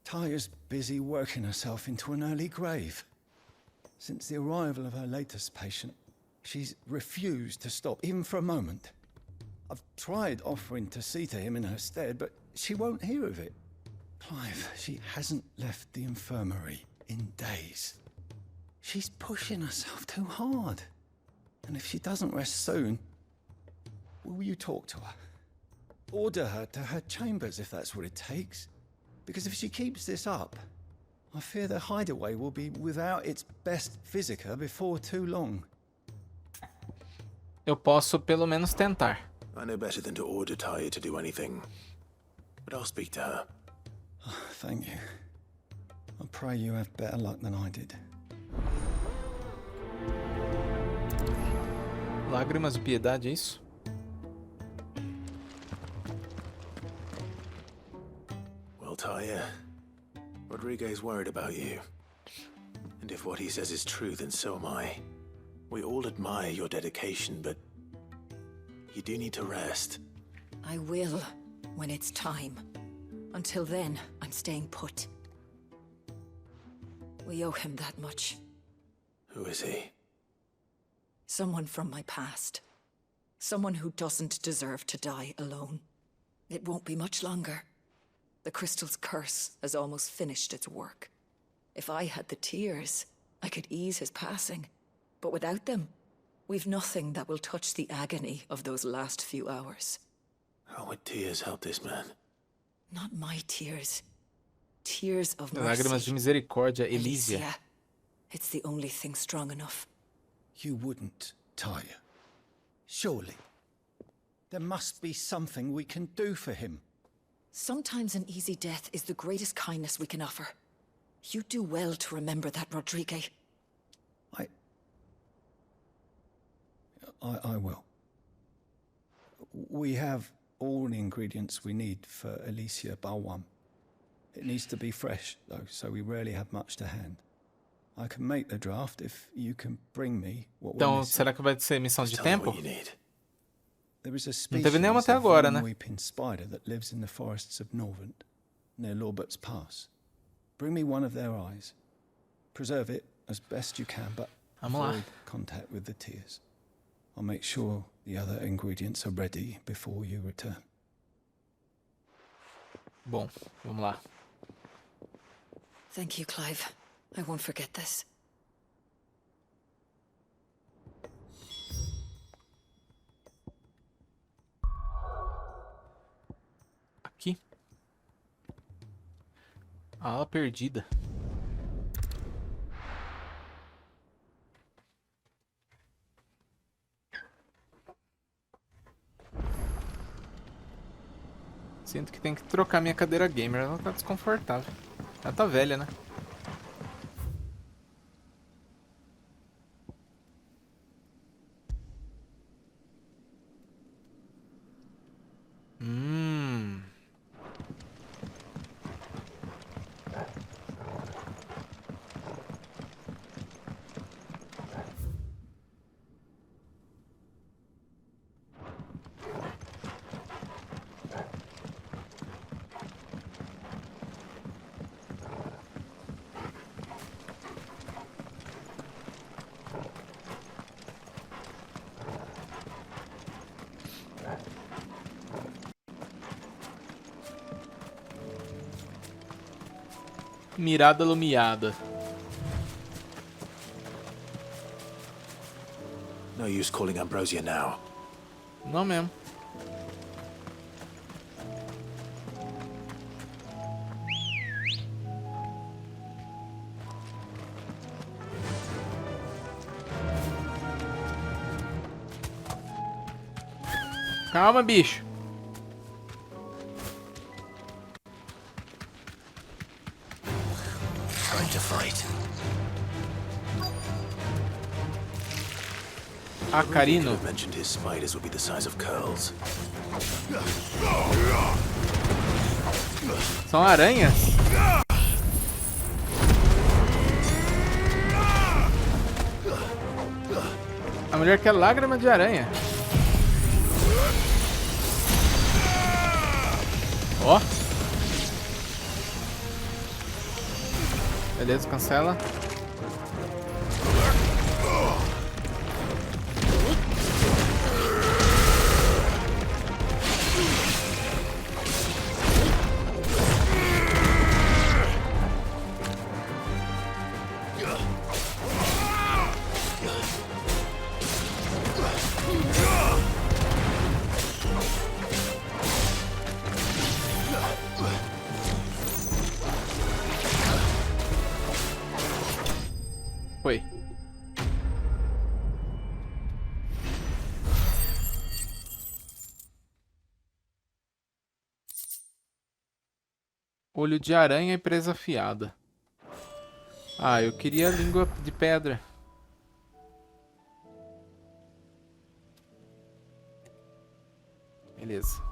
Speaker 12: Taya's busy working herself into an early grave. Since the arrival of her latest patient, she's refused to stop, even for a moment. I've tried offering to see to him in her stead, but she won't hear of it. Clive, she hasn't left the infirmary in days. She's pushing herself too hard. And if she doesn't rest soon, will you talk to her? Order her to her chambers if that's what it takes. Because if she keeps this up, I fear the hideaway will be without its best physica before too long.
Speaker 1: Eu posso pelo menos tentar.
Speaker 3: I know better than to order Taya to do anything. But I'll speak to her.
Speaker 12: Thank you. I pray you have better luck than I did.
Speaker 1: Lágrimas de piedade, é isso?
Speaker 3: Well, Taya, Rodriguez worried about you. And if what he says is true, then so am I. We all admire your dedication, but you do need to rest.
Speaker 13: I will, when it's time. Until then, I'm staying put. We owe him that much.
Speaker 3: Who is he?
Speaker 13: Someone from my past. Someone who doesn't deserve to die alone. It won't be much longer. The crystal's curse has almost finished its work. If I had the tears, I could ease his passing. But without them, we've nothing that will touch the agony of those last few hours.
Speaker 3: How would tears help this man?
Speaker 13: Not my tears. Tears of
Speaker 1: Lágrimas de
Speaker 13: mercy.
Speaker 1: misericórdia, Elísia.
Speaker 13: Alicia. It's the only thing strong enough.
Speaker 12: You wouldn't, Taya. Surely. There must be something we can do for him.
Speaker 13: Sometimes an easy death is the greatest kindness we can offer. You do well to remember that, Rodrigue.
Speaker 12: I will. We have all the ingredients we need for Alicia Balwam. It needs to be fresh, though, so we rarely have much to hand. I can make the draft if you can bring me what we're
Speaker 1: Então,
Speaker 12: missing.
Speaker 1: será que vai ser missão de tempo?
Speaker 12: There is a
Speaker 1: Não
Speaker 12: species
Speaker 1: teve nenhuma até
Speaker 12: of
Speaker 1: agora, né?
Speaker 12: weeping spider that lives in the forests of Norvent, near Lorbert's Pass. Bring me one of their eyes. Preserve it as best you can, but
Speaker 1: Vamos lá.
Speaker 12: avoid contact with the tears. I'll make sure the other ingredients are ready before you return.
Speaker 1: Bom, vamos lá.
Speaker 13: Thank you, Clive. I won't forget this.
Speaker 1: Aqui. A ala perdida. Sinto que tem que trocar minha cadeira gamer, ela tá desconfortável. Ela tá velha, né? Mirada lumiada.
Speaker 3: No use calling Ambrosia now.
Speaker 1: Não mesmo. Calma, bicho.
Speaker 3: Time to fight.
Speaker 1: Acarino.
Speaker 3: Could have mentioned his spiders would be the size of curls.
Speaker 1: São aranhas? A mulher quer lágrima de aranha. Ó. Beleza, cancela. Olho de aranha e presa afiada. Ah, eu queria a língua de pedra. Beleza.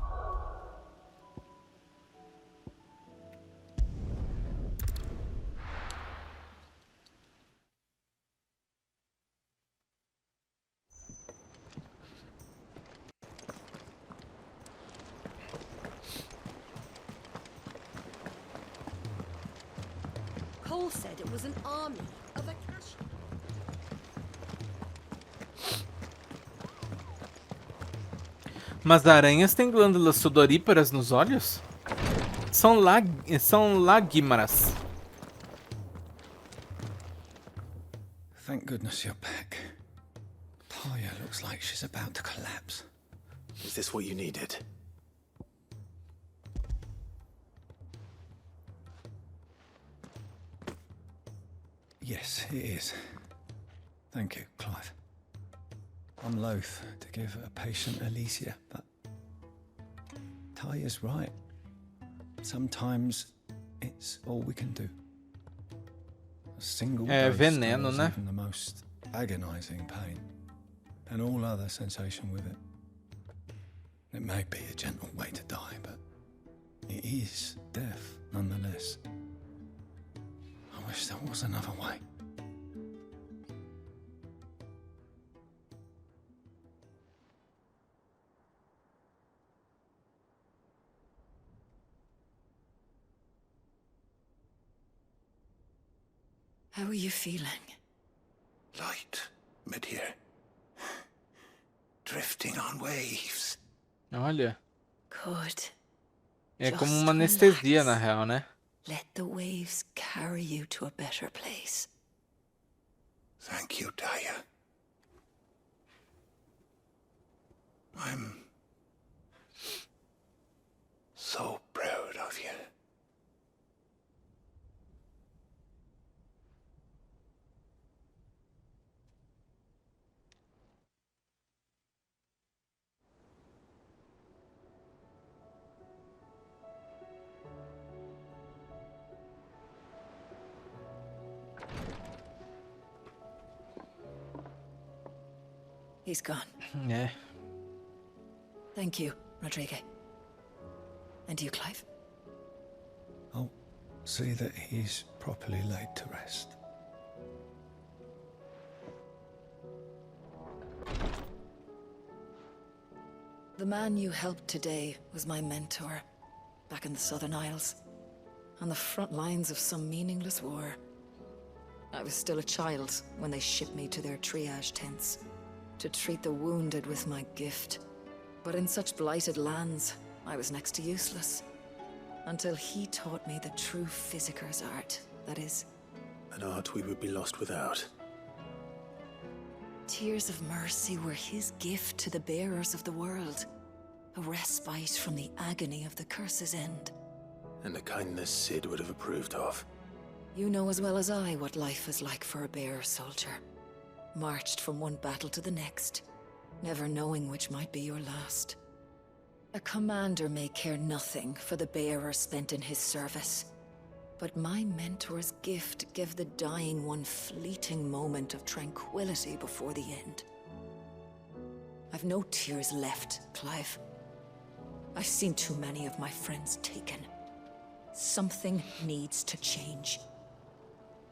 Speaker 8: Cole said it was an army of Akashi.
Speaker 1: Mas aranhas têm glândulas sudoríparas nos olhos? São lágrimas.
Speaker 12: Thank goodness you're back. Talia looks like she's about to collapse.
Speaker 3: Is this what you needed?
Speaker 12: Yes, it is. Thank you, Clive. I'm loath to give a patient Elysia, but Talia's right. Sometimes it's all we can do. A single dose
Speaker 1: veneno,
Speaker 12: stirs
Speaker 1: né?
Speaker 12: even the most agonizing pain, and all other sensation with it. It may be a gentle way to die, but it is death nonetheless. I wish there was another way.
Speaker 13: How are you feeling?
Speaker 10: Light, mid-here. Drifting on waves.
Speaker 1: Olha.
Speaker 13: Good.
Speaker 1: É como
Speaker 13: Just
Speaker 1: uma anestesia,
Speaker 13: relax.
Speaker 1: na real, né?
Speaker 13: Let the waves carry you to a better place.
Speaker 10: Thank you, Talia. I'm so proud of you.
Speaker 13: He's gone.
Speaker 1: É.
Speaker 13: Thank you, Rodrigue. And you, Clive?
Speaker 12: I'll see that he's properly laid to rest.
Speaker 13: The man you helped today was my mentor, back in the Southern Isles, on the front lines of some meaningless war. I was still a child when they shipped me to their triage tents, to treat the wounded with my gift. But in such blighted lands, I was next to useless. Until he taught me the true physicker's art, that is.
Speaker 3: An art we would be lost without.
Speaker 13: Tears of mercy were his gift to the bearers of the world. A respite from the agony of the curse's end.
Speaker 3: And a kindness Cid would have approved of.
Speaker 13: You know as well as I what life is like for a bearer soldier. Marched from one battle to the next, never knowing which might be your last. A commander may care nothing for the bearer spent in his service. But my mentor's gift gave the dying one fleeting moment of tranquility before the end. I've no tears left, Clive. I've seen too many of my friends taken. Something needs to change.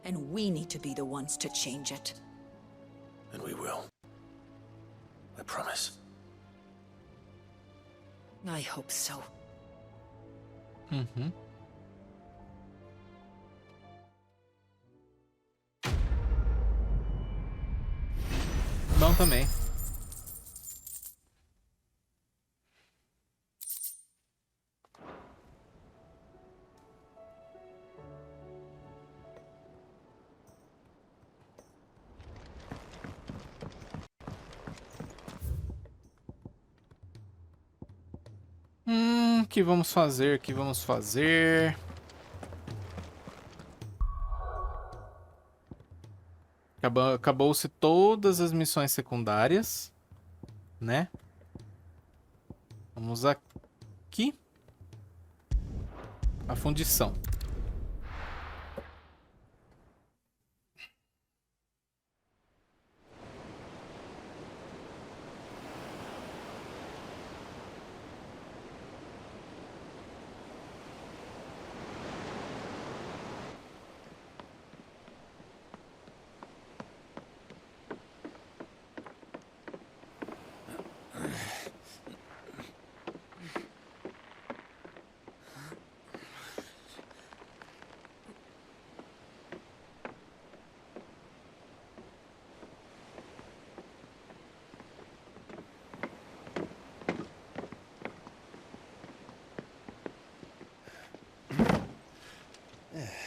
Speaker 13: And we need to be the ones to change it.
Speaker 3: And we will. I promise.
Speaker 13: I hope so.
Speaker 1: Uhum. Bom também. Que vamos fazer? Que vamos fazer? Acabou-se todas as missões secundárias, né? Vamos aqui. A fundição.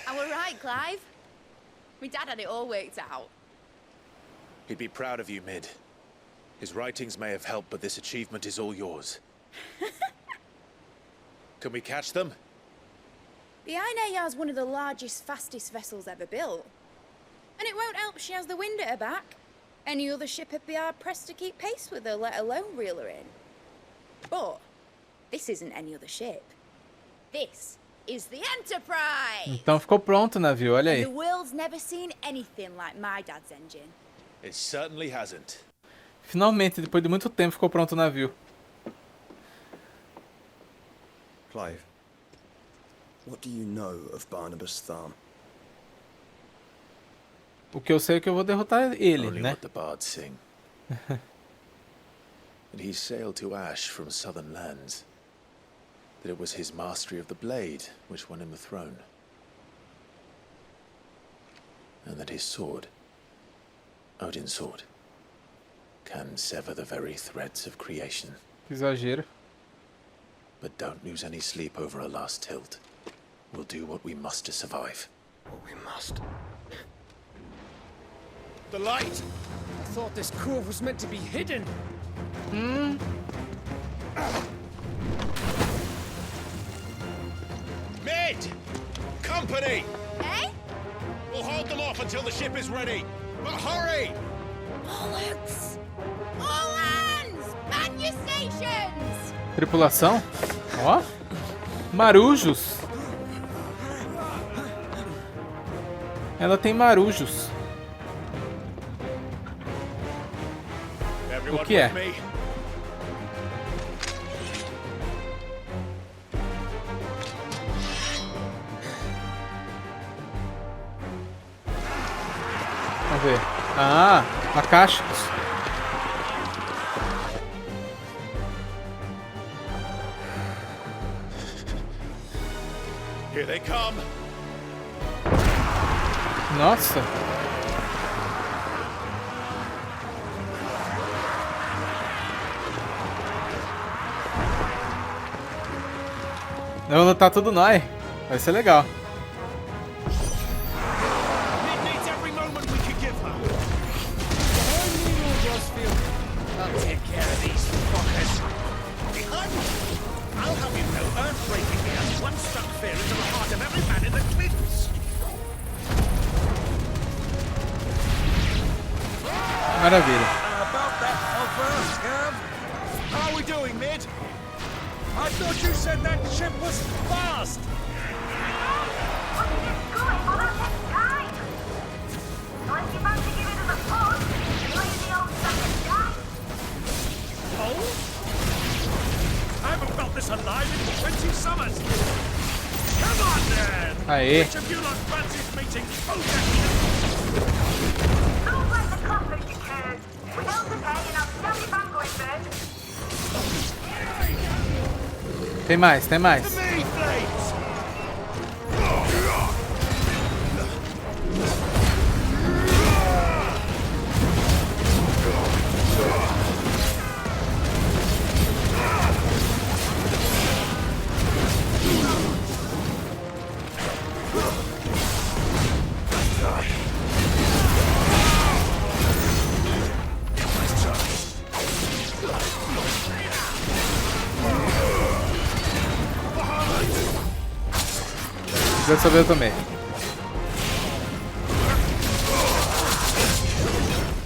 Speaker 14: I were right, Clive. My dad had it all worked out.
Speaker 3: He'd be proud of you, Mid. His writings may have helped, but this achievement is all yours. Can we catch them?
Speaker 14: The Aine Yar's one of the largest, fastest vessels ever built. And it won't help she has the wind at her back. Any other ship would be hard-pressed to keep pace with her, let alone reel her in. But this isn't any other ship. This is the Enterprise!
Speaker 1: Então ficou pronto o navio, olha aí.
Speaker 14: And the world's never seen anything like my dad's engine.
Speaker 3: It certainly hasn't.
Speaker 1: Finalmente, depois de muito tempo, ficou pronto o navio.
Speaker 15: Clive, what do you know of Barnabas Tharm?
Speaker 1: O que eu sei é que eu vou derrotar ele,
Speaker 3: Only
Speaker 1: né?
Speaker 3: what the bards sing. And he sailed to Ash from southern lands. That it was his mastery of the blade which won him the throne. And that his sword, Odin's sword, can sever the very threads of creation.
Speaker 1: Que exagero.
Speaker 3: But don't lose any sleep over a last tilt. We'll do what we must to survive.
Speaker 15: What we must.
Speaker 16: The light! I thought this cove was meant to be hidden.
Speaker 3: Mid! Company!
Speaker 14: Eh?
Speaker 3: We'll hold them off until the ship is ready. But hurry!
Speaker 14: Bollocks! All hands! Man your stations!
Speaker 1: Tripulação? Ó. Marujos. Ela tem marujos. O que é? Vamos ver. Ah, a caixa.
Speaker 3: Here they come.
Speaker 1: Nossa. Vamos lutar tudo nós. Vai ser legal.
Speaker 9: Mid needs every moment we can give her. I'll take care of these fuckers. Behind me. I'll have you know, earthbreaking me has one struck fear into the heart of every man in the cliffs.
Speaker 1: Maravilha.
Speaker 9: About that offer, Scav. How are we doing, Mid? I thought you said that ship was fast. Oh? I haven't felt this alive in 20 summers. Come on then.
Speaker 1: Aê.
Speaker 9: Which of you lot fancies meeting both of you?
Speaker 17: Don't let the conflict occur. Without the pay and I'll tell you I'm going first.
Speaker 1: Tem mais, tem mais. Dessa vez também.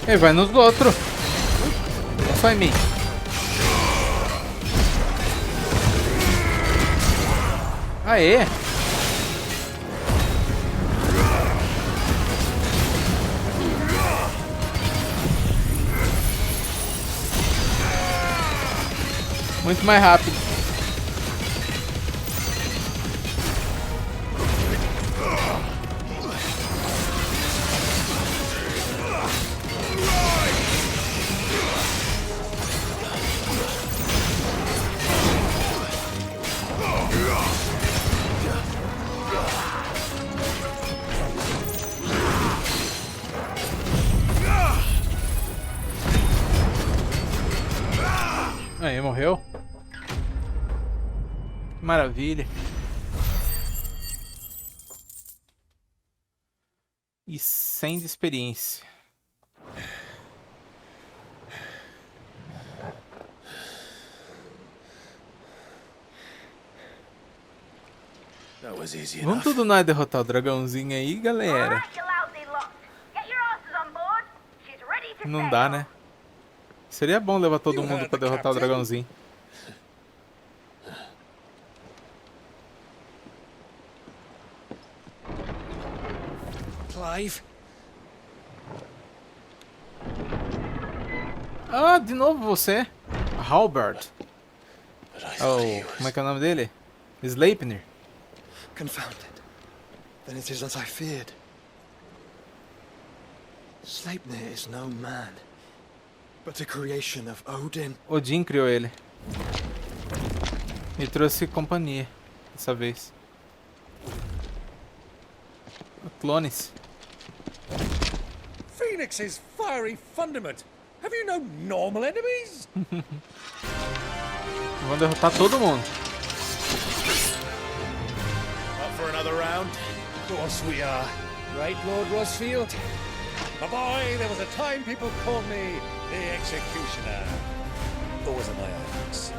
Speaker 1: Ele vai nos outros. Não só em mim. Aê! Muito mais rápido. Aí, morreu. Maravilha. E 100 de experiência.
Speaker 3: That was easy
Speaker 1: Vamos
Speaker 3: enough.
Speaker 1: tudo nós derrotar o dragãozinho aí, galera.
Speaker 17: Alright, you lousy lot. Get your asses on board. She's ready to
Speaker 1: Não
Speaker 17: sail.
Speaker 1: dá, né? Seria bom levar todo mundo pra derrotar o dragãozinho.
Speaker 16: Clive?
Speaker 1: Ah, de novo você. Halbert. Oh, como é que é o nome dele? Sleipnir.
Speaker 15: Confounded. Then it is as I feared. Sleipnir is no man, but a creation of Odin.
Speaker 1: Odin criou ele. E trouxe companhia dessa vez. Clones.
Speaker 9: Phoenix's fiery fundament. Have you no normal enemies?
Speaker 1: Vão derrotar todo mundo.
Speaker 9: Up for another round? Of course we are. Right, Lord Rosfield? My boy, there was a time people called me the Executioner. Always in my eyes.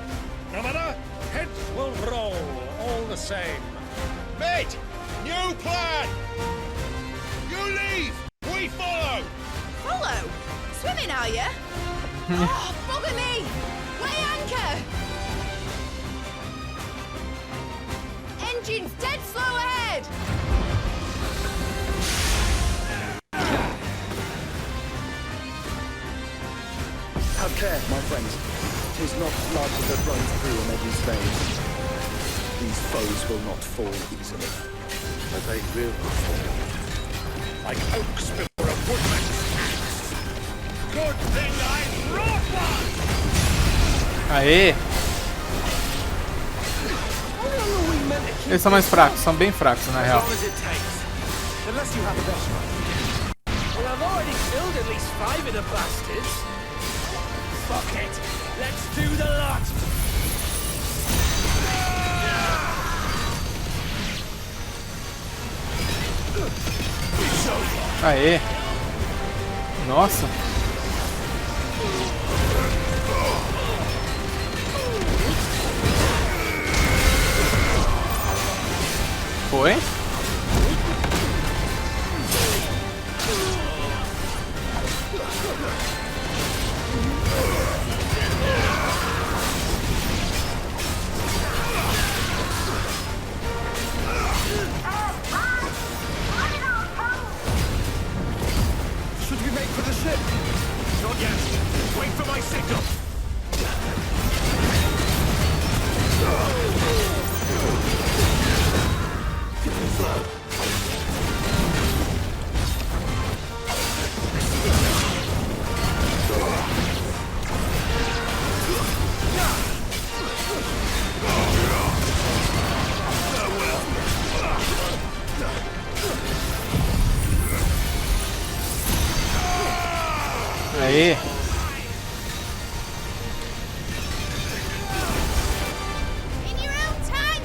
Speaker 9: No matter, heads will roll, all the same. Mate, new plan! You leave, we follow!
Speaker 14: Follow? Swimming, are you? Oh, bugger me! Weigh anchor! Engine's dead slow ahead!
Speaker 15: Have care, my friends. 'Tis not blood that runs through a medley's veins. These foes will not fall easily. But they will fall.
Speaker 9: Like oaks before a woodman's axe. Good thing I brought one!
Speaker 1: Aê! Eles são mais fracos, são bem fracos na real.
Speaker 16: Unless you have the best one. Well, I've already killed at least 5 of the bastards. Fuck it. Let's do the lot.
Speaker 1: Aê! Nossa! Foi?
Speaker 9: Should we make for the ship? Not yet. Wait for my signal.
Speaker 1: Aê!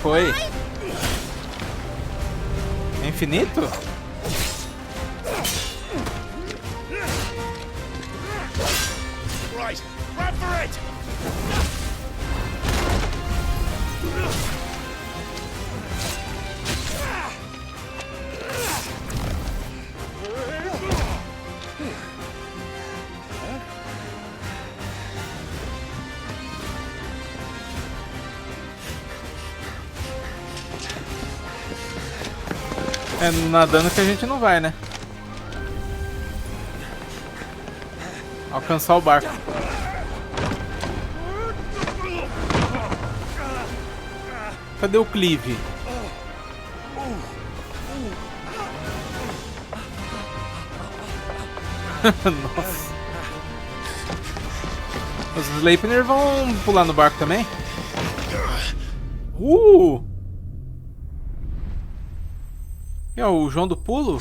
Speaker 1: Foi. É infinito?
Speaker 9: Right, grab for it!
Speaker 1: É nadando que a gente não vai, né? Alcançar o barco. Cadê o Clive? Nossa. Os Sleipnir vão pular no barco também? É o João do Pulo?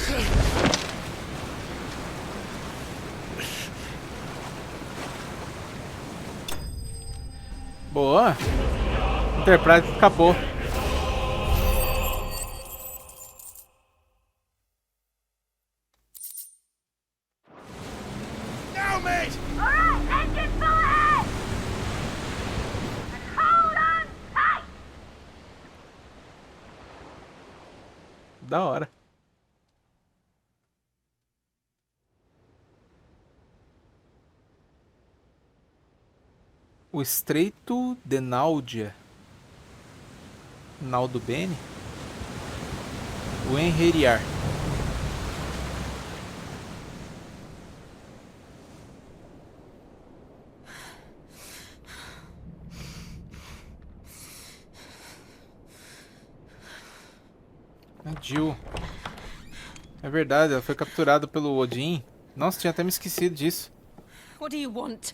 Speaker 1: Boa. Enterprise escapou.
Speaker 2: Now, mate!
Speaker 17: Alright, engine full ahead! And hold on tight!
Speaker 1: Da hora. O Estreito de Náudia. Naldo Bene. O Enreriar. A Jill. É verdade, ela foi capturada pelo Odin. Nossa, tinha até me esquecido disso.
Speaker 13: What do you want?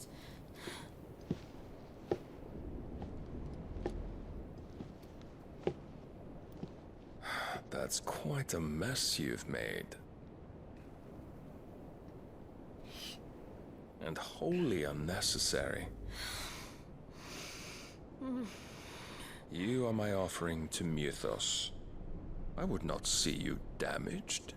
Speaker 18: That's quite a mess you've made. And wholly unnecessary. You are my offering to Mythos. I would not see you damaged.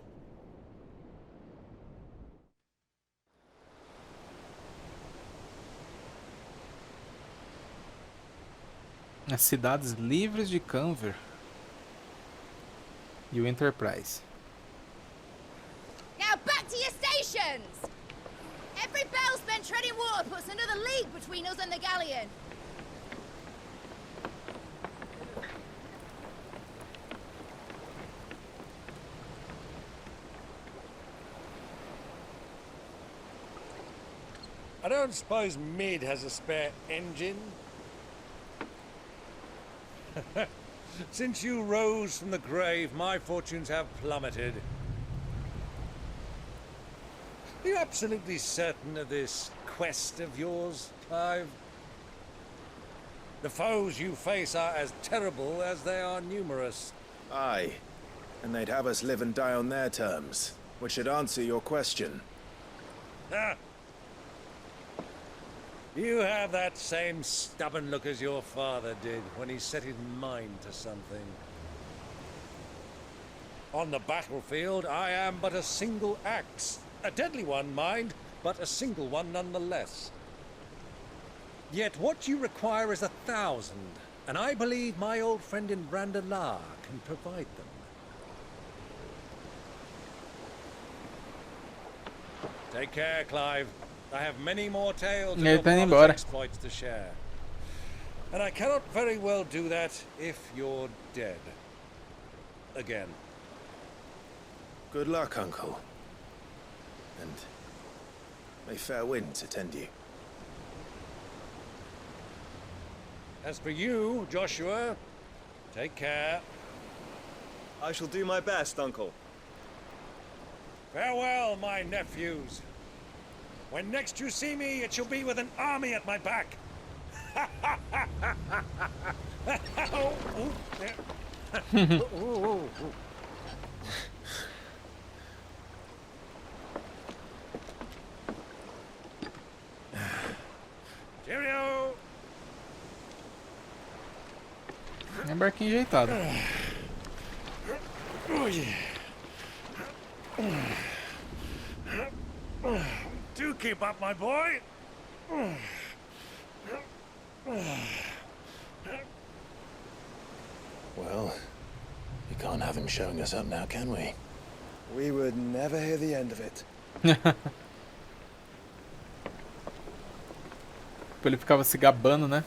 Speaker 1: As cidades livres de Canver. E o Enterprise.
Speaker 14: Now back to your stations! Every bell spent treading water puts another league between us and the galleon.
Speaker 9: I don't suppose Mid has a spare engine? Since you rose from the grave, my fortunes have plummeted. Are you absolutely certain of this quest of yours, Clive? The foes you face are as terrible as they are numerous.
Speaker 3: Aye. And they'd have us live and die on their terms, which should answer your question.
Speaker 9: Ah. You have that same stubborn look as your father did when he set his mind to something. On the battlefield, I am but a single axe. A deadly one, mind, but a single one nonetheless. Yet what you require is 1,000, and I believe my old friend in Randalar can provide them. Take care, Clive. I have many more tales of your father's exploits to share. And I cannot very well do that if you're dead. Again.
Speaker 3: Good luck, Uncle. And may fair winds attend you.
Speaker 9: As for you, Joshua, take care.
Speaker 15: I shall do my best, Uncle.
Speaker 9: Farewell, my nephews. When next you see me, it shall be with an army at my back. Cheerio!
Speaker 1: É um barquinho ajeitado.
Speaker 9: Do keep up, my boy.
Speaker 3: Well, we can't have him showing us up now, can we?
Speaker 15: We would never hear the end of it.
Speaker 1: Ele ficava se gabando, né?